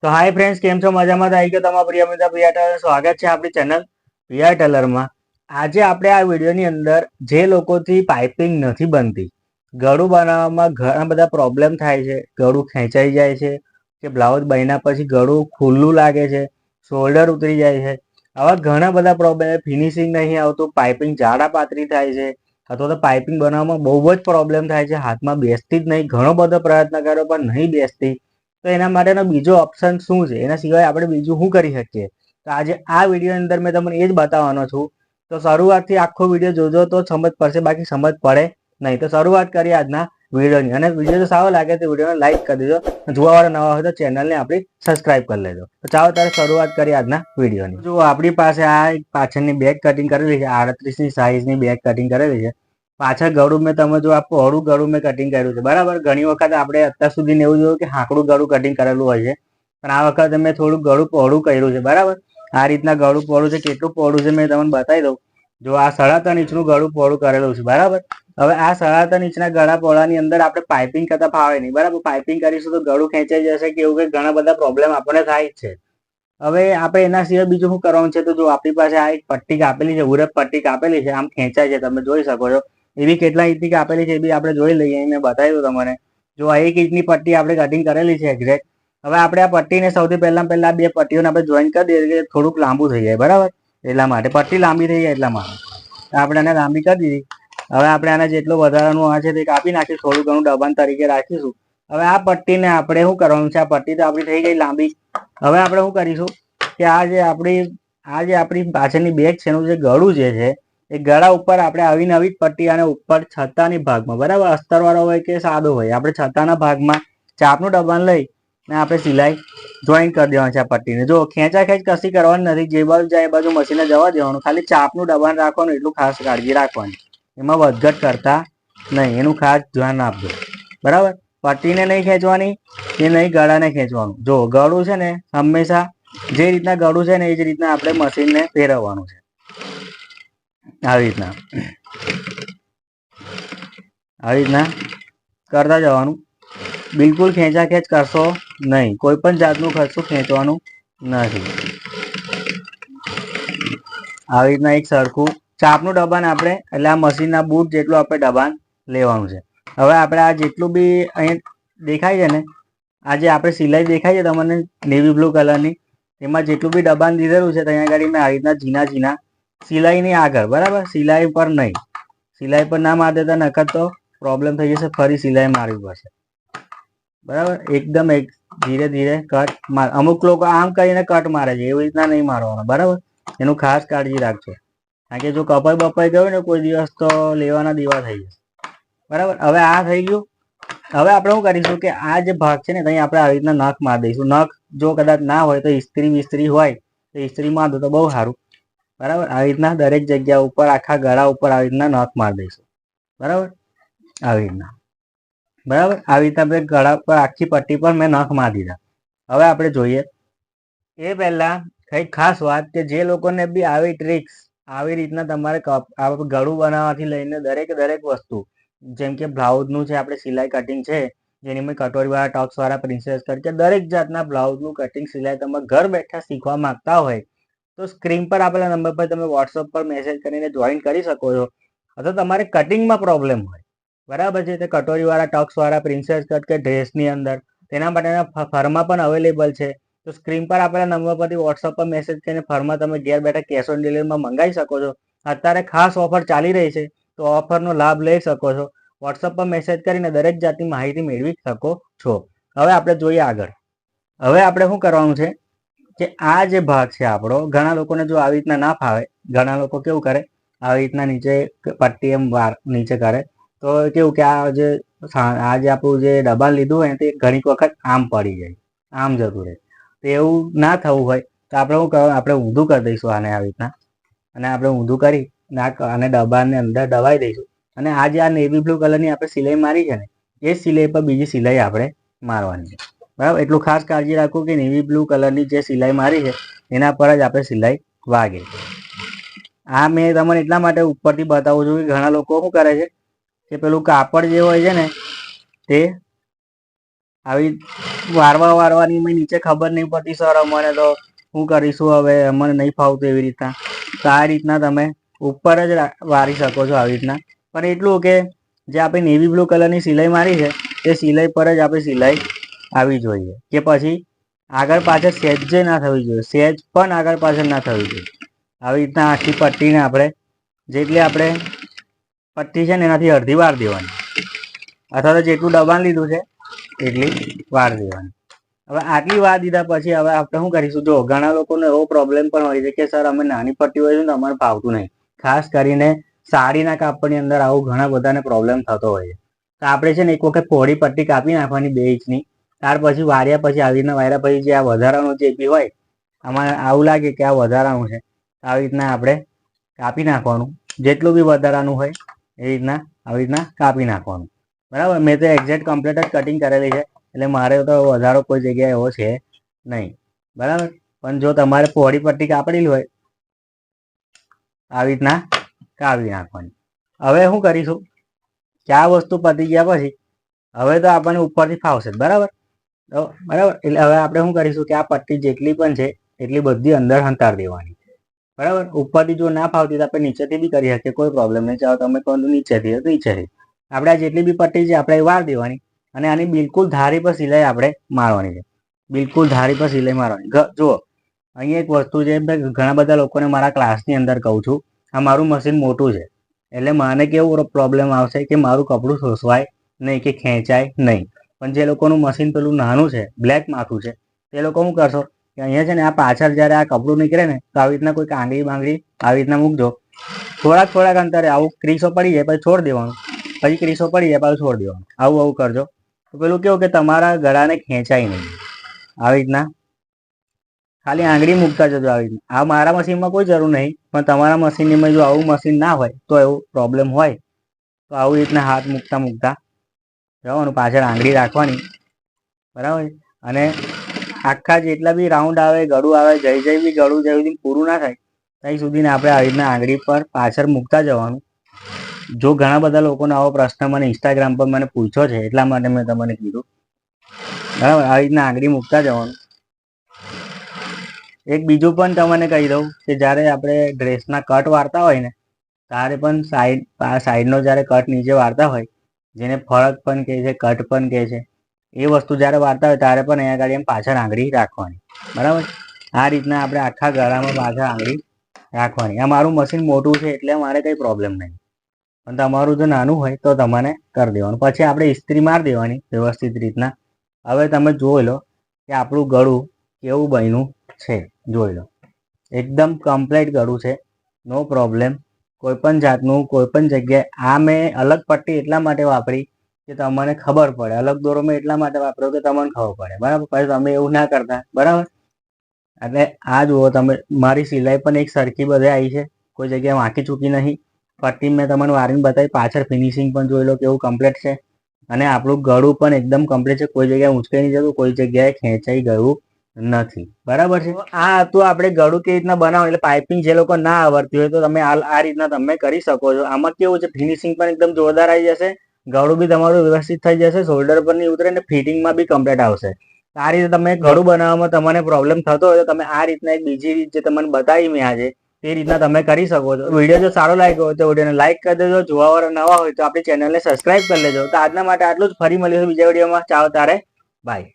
તો hi friends, કેમ છો? મજામાં? આવી ગયો તમારા પ્રિય મિત્ર પ્રિયા ટેલર. સ્વાગત છે આપણી ચેનલ પ્રિયા ટેલરમાં. આજે આપણે આ વિડીયોની અંદર જે લોકોથી પાઇપિંગ નથી બનતી, ગળું બનાવવામાં ઘણા બધા પ્રોબ્લેમ થાય છે. ગળું ખેંચાઈ જાય છે કે બ્લાઉઝ બન્યા પછી ગળું ખુલ્લું લાગે છે, શોલ્ડર ઉતરી જાય છે. આવા ઘણા બધા પ્રોબ્લેમ, ફિનિશિંગ નહીં આવતું, પાઇપિંગ જાડા પાતળી થાય છે, અથવા તો પાઇપિંગ બનાવવામાં બહુ જ પ્રોબ્લેમ થાય છે. હાથમાં બેસતી જ નહીં, ઘણો બધો પ્રયત્ન કર્યો પણ નહીં બેસતી. તો એના માટેનો બીજો ઓપ્શન શું છે? એના સિવાય આપણે બીજું શું કરી શકીએ? તો આજે આ વિડીયોની અંદર મેં તમને એ જ બતાવવાનો છું. તો શરૂઆતથી આખો વિડીયો જોજો તો સમજ પડશે, બાકી સમજ પડે નહીં. તો શરૂઆત કરીએ આજના વિડીયોની. અને વિડીયો જો સારો લાગે તો વિડીયોને લાઈક કરી દેજો. જોવાવાળા નવા હોય તો ચેનલને આપણી સબસ્ક્રાઈબ કરી લેજો. તો ચાલો ત્યારે શરૂઆત કરીએ આજના વિડીયોની. જો આપણી પાસે આ એક પાછળની બેક કટિંગ કરેલી છે, 38ની સાઈઝની બેક કટિંગ કરેલી છે. પાછળ ગળું મેં તમે જો આ પહોળું ગળું મેં કટિંગ કર્યું છે, બરાબર. ઘણી વખત આપણે અત્યાર સુધી એવું જોયું કે હાંકડું ગળું કટિંગ કરેલું હોય છે, પણ આ વખતે મેં થોડું ગળું પહોળું કર્યું છે, બરાબર. આ રીતના ગળું પહોળું છે. કેટલું પહોળું છે મેં તમને બતાવી દઉં. જો આ 3.5 ઇંચનું ગળું પહોળું કરેલું છે, બરાબર. હવે આ 3.5 ઇંચના ગળા પહોળાની અંદર આપણે પાઇપિંગ કરતા ફાવે નહીં, બરાબર. પાઇપિંગ કરીશું તો ગળું ખેંચાઈ જશે કે એવું કે ઘણા બધા પ્રોબ્લેમ આપણને થાય જ છે. હવે આપણે એના સિવાય બીજું શું કરવાનું છે? તો જો આપણી પાસે આ એક પટ્ટી કાપેલી છે, ઉરપ પટ્ટી કાપેલી છે, આમ ખેંચાય છે, તમે જોઈ શકો છો. એવી કેટલા ઇંચની કાપેલી છે એ બી આપણે જોઈ લઈએ. મેં બતાવી દઉં તમને. જો આ 1 ઇંચની પટ્ટી આપણે કટિંગ કરેલી છે એક્ઝેક્ટ. હવે આપણે આ પટ્ટીને સૌથી પહેલા બે પટ્ટીઓને આપણે જોઈન કરી દઈએ કે થોડુંક લાંબુ થઈ જાય, બરાબર. એટલા માટે પટ્ટી લાંબી થઈ જાય એટલા માટે આપણે આને લાંબી કરી દીધી. હવે આપણે આને જેટલું વધારાનું આ છે તે કાપી નાખીશું, થોડું ઘણું દબાણ તરીકે રાખીશું. હવે આ પટ્ટીને આપણે શું કરવાનું છે? આ પટ્ટી તો આપણી થઈ ગઈ લાંબી. હવે આપણે શું કરીશું કે આ જે આપણી પાછળની બેક છે એનું જે ગળું જે છે એ ગળા ઉપર આપણે આવી નવી પટ્ટી અને ઉપર છત્તાની ભાગમાં, બરાબર. અસ્તરવાળો હોય કે સાદો હોય, આપણે છત્તાના ભાગમાં ચાપનું દબાણ લઈ ને આપણે સિલાઈ જોઈન કરી દેવાની છે આ પટ્ટીને. જો ખેંચા ખેંચ કશી કરવાની નથી, જે બાજુ જાય એ બાજુ મશીને જવા દેવાનું. ખાલી ચાપનું દબાણ રાખવાનું, એટલું ખાસ કાળજી રાખવાની. એમાં વધઘટ કરતા નહીં, એનું ખાસ ધ્યાન આપજો, બરાબર. પટ્ટીને નહીં ખેંચવાની, એ નહીં ગળાને ખેંચવાનું. જો ગળું છે ને હંમેશા જે રીતના ગળું છે ને એ જ રીતના આપણે મશીનને ફેરવવાનું છે. આવી રીતના કરતા જવાનું. બિલકુલ ખેંચા ખેંચ કરશો નહીં, કોઈ પણ જાતનું ખર્ચું ખેંચવાનું નથી. આવી રીતના એક સરખું ચાપનું દબાણ આપણે, એટલે આ મશીનના બૂટ જેટલું આપણે દબાણ લેવાનું છે. હવે આપણે આ જેટલું બી અહીં દેખાય છે ને, આ જે આપણે સિલાઈ દેખાય છે તમને નેવી બ્લુ કલરની, એમાં જેટલું બી દબાણ દીધેલું છે ત્યાં આગળ મેં આવી રીતના ઝીણા ઝીણા સિલાઈની આગળ, બરાબર. સિલાઈ પર નહીં, સિલાઈ પર ના મારી દેતા, નકર તો પ્રોબ્લેમ થઈ જશે, ફરી સિલાઈ મારવી પડશે, બરાબર. એકદમ ધીરે ધીરે કટ માર. અમુક લોકો આમ કરીને કટ મારે છે, એવી રીતના નહીં મારવાનો, બરાબર. એનું ખાસ કાળજી રાખજો, કારણ કે જો કપાઈ બપાઈ ગયું ને કોઈ દિવસ તો લેવાના દીવા થઈ જશે, બરાબર. હવે આ થઈ ગયું. હવે આપણે શું કરીશું કે આ જે ભાગ છે ને ત્યાં આપણે આવી રીતના નખ મારી દઈશું. નખ જો કદાચ ના હોય તો ઇસ્ત્રી વિસ્ત્રી હોય તો ઇસ્ત્રી માર દો તો બહુ સારું, બરાબર. આવી રીતના દરેક જગ્યા ઉપર, આખા ગળા ઉપર આવી રીતના નખ મારી દઈશું, બરાબર. આવી રીતના, બરાબર. આવી રીતના આપણે ગળા પર આખી પટ્ટી પર મેં નખ મારી દીધા. હવે આપણે જોઈએ એ પહેલા કંઈક ખાસ વાત કે જે લોકોને બી આવી ટ્રિક્સ, આવી રીતના તમારે ગળું બનાવવાથી લઈને દરેક વસ્તુ, જેમ કે બ્લાઉઝનું છે, આપણે સિલાઈ કટિંગ છે, જેની મેં કટોરીવાળા ટોક્સવાળા પ્રિન્સેસ કટ કે દરેક જાતના બ્લાઉઝનું કટિંગ સિલાઈ તમે ઘર બેઠા શીખવા માંગતા હોય તો સ્ક્રીન પર આપેલા નંબર પર તમે વોટ્સઅપ પર મેસેજ કરીને જોઈન કરી શકો છો. અથવા તમારે કટિંગમાં પ્રોબ્લેમ હોય, બરાબર છે, તે કટોરીવાળા ટક્સવાળા પ્રિન્સેસ કટ કે ડ્રેસની અંદર, તેના માટેના ફર્મા પણ અવેલેબલ છે. તો સ્ક્રીન પર આપેલા નંબર પરથી વોટ્સઅપ પર મેસેજ કરીને ફર્મા તમે ઘેર બેઠા કેશ ઓન ડિલિવરીમાં મંગાવી શકો છો. અત્યારે ખાસ ઓફર ચાલી રહી છે, તો ઓફરનો લાભ લઈ શકો છો. વોટ્સઅપ પર મેસેજ કરીને દરેક જાતની માહિતી મેળવી શકો છો. હવે આપણે જોઈએ આગળ. હવે આપણે શું કરવાનું છે કે આ જે ભાગ છે આપણો, ઘણા લોકોને જો આવી રીતના ના ફાવે, ઘણા લોકો કેવું કરે, આવી રીતના નીચે પટ્ટી એમ વાર નીચે કરે, તો કેવું કે આ જે આપણું જે દબાણ લીધું હોય તે ઘણી વખત આમ પડી જાય, આમ જતું રહે. તો એવું ના થવું હોય તો આપણે શું કરવાનું, આપણે ઊંધું કરી દઈશું આને આવી રીતના, અને આપણે ઊંધું કરી અને દબાણને અંદર દબાઈ દઈશું. અને આ જે આ નેવી બ્લુ કલરની આપણે સિલાઈ મારી છે ને, એ સિલાઈ પર બીજી સિલાઈ આપણે મારવાની છે, બરાબર. એટલું ખાસ કાળજી રાખવું કે નેવી બ્લુ કલરની જે સિલાઈ મારી છે એના પર જ આપણે સિલાઈ વાગે. આ મેં તમને એટલા માટે ઉપરથી બતાવું છું કે ઘણા લોકો શું કરે છે કે પેલું કાપડ જે હોય છે ને તે આવી વારવાની મેં નીચે ખબર નહીં પડતી સર અમને તો શું કરીશું હવે, અમને નહીં ફાવતું એવી રીતના. તો આ રીતના તમે ઉપર જ વારી શકો છો આવી રીતના. પણ એટલું કે જે આપણે નેવી બ્લુ કલરની સિલાઈ મારી છે એ સિલાઈ પર જ આપણે સિલાઈ આવી જોઈએ, કે પછી આગળ પાછળ સહેજે ના થવી જોઈએ, સહેજ પણ આગળ પાછળ ના થવી જોઈએ. આવી રીતના આખી પટ્ટીને આપણે જેટલી આપણે પટ્ટી છે ને એનાથી અડધી વાર દેવાની, અથવા તો જેટલું દબાણ લીધું છે એટલી વાર દેવાની. હવે આટલી વાર દીધા પછી હવે આપણે શું કરીશું? જો ઘણા લોકોનો એવો પ્રોબ્લેમ પણ હોય છે કે સર અમે નાની પટ્ટી હોય છે ને અમારે ફાવતું નહીં. ખાસ કરીને સાડીના કાપડની અંદર આવું ઘણા બધાને પ્રોબ્લેમ થતો હોય છે. તો આપણે છે ને એક વખત પહોળી પટ્ટી કાપી નાખવાની 2 ઇંચની. ત્યાર પછી વાર્યા પછી આવી રીતના વાર્યા પછી જે આ વધારાનું જે બી હોય, આમાં આવું લાગે કે આ વધારાનું છે, આવી રીતના આપણે કાપી નાખવાનું. જેટલું બી વધારાનું હોય એ રીતના આવી રીતના કાપી નાખવાનું. બરાબર, મેં તો એક્ઝેક્ટ કમ્પ્લીટ જ કટિંગ કરેલી છે એટલે મારે તો વધારો કોઈ જગ્યાએ એવો છે નહીં. બરાબર, પણ જો તમારે પહોળી પટ્ટી કાપડેલી હોય આવી રીતના કાપી નાખવાની. હવે શું કરીશું કે આ વસ્તુ પતી ગયા પછી હવે તો આપણને ઉપરથી ફાવશે. બરાબર, તો બરાબર એટલે હવે આપણે શું કરીશું કે આ પટ્ટી જેટલી પણ છે એટલી બધી અંદર હંતાર દેવાની. બરાબર, ઉપરથી જો ના ફાવતી તો આપણે નીચેથી બી કરી શકીએ, કોઈ પ્રોબ્લેમ નહીં. ચાલો તમે કહો નીચેથી તો નીચેથી આપણે આ જેટલી બી પટ્ટી છે આપણે વાર દેવાની અને આની બિલકુલ ધારી પર સિલાઈ આપણે મારવાની છે. બિલકુલ ધારી પર સિલાઈ મારવાની. જુઓ અહીંયા એક વસ્તુ છે, ઘણા બધા લોકોને મારા ક્લાસની અંદર કહું છું, આ મારું મશીન મોટું છે એટલે મને કેવું પ્રોબ્લેમ આવશે કે મારું કપડું સોસવાય નહીં કે ખેંચાય નહીં. પણ જે લોકોનું મશીન પેલું નાનું છે, બ્લેક માથું છે, તે લોકો શું કરશો કે અહીંયા છે ને આ પાછળ જ્યારે આ કપડું નીકળે ને તો આવી રીતના કોઈ કાંગડી બાંગડી આવી રીતના મૂકજો. થોડાક અંતરે આવું ક્રીસો પડી જાય પછી છોડ દેવાનું, પછી ક્રીસો પડી જાય પાછું છોડ દેવાનું. આવું કરજો તો પેલું કેવું કે તમારા ગળાને ખેંચાય નહીં. આવી રીતના ખાલી આંગળી મૂકતા જજો આવી રીતના. આ મારા મશીનમાં કોઈ જરૂર નહીં, પણ તમારા મશીનમાં જો આવું મશીન ના હોય તો એવું પ્રોબ્લેમ હોય તો આવી રીતના હાથ મૂકતા જવાનું, પાછળ આંગળી રાખવાની. બરાબર, અને આખા જેટલા બી રાઉન્ડ આવે, ગળું આવે, જઈ બી ગળું જ્યાં સુધી પૂરું ના થાય ત્યાં સુધી આપણે આવી રીતના આંગળી પર પાછળ મૂકતા જવાનું. જો ઘણા બધા લોકોનો આવો પ્રશ્ન મને ઇન્સ્ટાગ્રામ પર મને પૂછ્યો છે એટલા માટે મેં તમને કીધું. બરાબર, આવી રીતના આંગળી મૂકતા જવાનું. એક બીજું પણ તમને કહી દઉં કે જ્યારે આપણે ડ્રેસના કટ વાળતા હોય ને ત્યારે પણ સાઈડનો જ્યારે કટ નીચે વાળતા હોય, જેને ફરક પણ કહે છે, કટ પણ કહે છે, એ વસ્તુ જ્યારે વાળતા હોય ત્યારે પણ અહીંયા આગળ એમ પાછળ આંગળી રાખવાની. બરાબર, આ રીતના આપણે આખા ગળામાં પાછળ આંગળી રાખવાની. આ મારું મશીન મોટું છે એટલે મારે કંઈ પ્રોબ્લેમ નહીં, પણ તમારું જો નાનું હોય તો તમારે કરી દેવાનું. પછી આપણે ઇસ્ત્રી મારી દેવાની વ્યવસ્થિત રીતના. હવે તમે જોઈ લો કે આપણું ગળું કેવું બન્યું છે, જોઈ લો એકદમ કમ્પ્લીટ ગળું છે, નો પ્રોબ્લેમ. કોઈ પણ જાતનું કોઈ પણ જગ્યાએ આ મેં અલગ પટ્ટી એટલા માટે વાપરી કે તમને ખબર પડે, અલગ દોરો મેં એટલા માટે વાપર્યો કે તમને ખબર પડે. બરાબર, પછી તમે એવું ના કરતા. બરાબર, એટલે આ જુઓ તમે મારી સિલાઈ પણ એક સરખી બધે આવી છે, કોઈ જગ્યાએ વાંકી ચૂકી નહીં. પટ્ટી મેં તમને વારીને બતાવી, પાછળ ફિનિશિંગ પણ જોઈ લો કેવું કમ્પ્લીટ છે. અને આપણું ગળું પણ એકદમ કમ્પ્લીટ છે, કોઈ જગ્યાએ ઊંચકાઈ નહીં જતું, કોઈ જગ્યાએ ખેંચાઈ ગયું નથી. બરાબર છે, આ હતું આપણે ગળું કેવી રીતના બનાવો. એટલે પાઇપિંગ જે લોકો ના આવડતી હોય તો તમે આ રીતના તમે કરી શકો છો. આમાં કેવું છે, ફિનિશિંગ પણ એકદમ જોરદાર આવી જશે, ગળું બી તમારું વ્યવસ્થિત થઈ જશે, શોલ્ડર પર નહીં ઉતરે ને ફિટિંગમાં બી કમ્પ્લીટ આવશે. આ રીતે તમે ગળું બનાવવામાં તમને પ્રોબ્લેમ થતો હોય તો તમે આ રીતના એક બીજી રીત જે તમને બતાવી મેં આજે તે રીતના તમે કરી શકો છો. વિડીયો જો સારો લાગ્યો હોય તો વિડીયોને લાઈક કરી દેજો. જોવાવાળા નવા હોય તો આપણી ચેનલને સબસ્ક્રાઇબ કરી લેજો. તો આજના માટે આટલું જ. ફરી મળીશું બીજા વિડીયોમાં. ચાલો તારે બાય.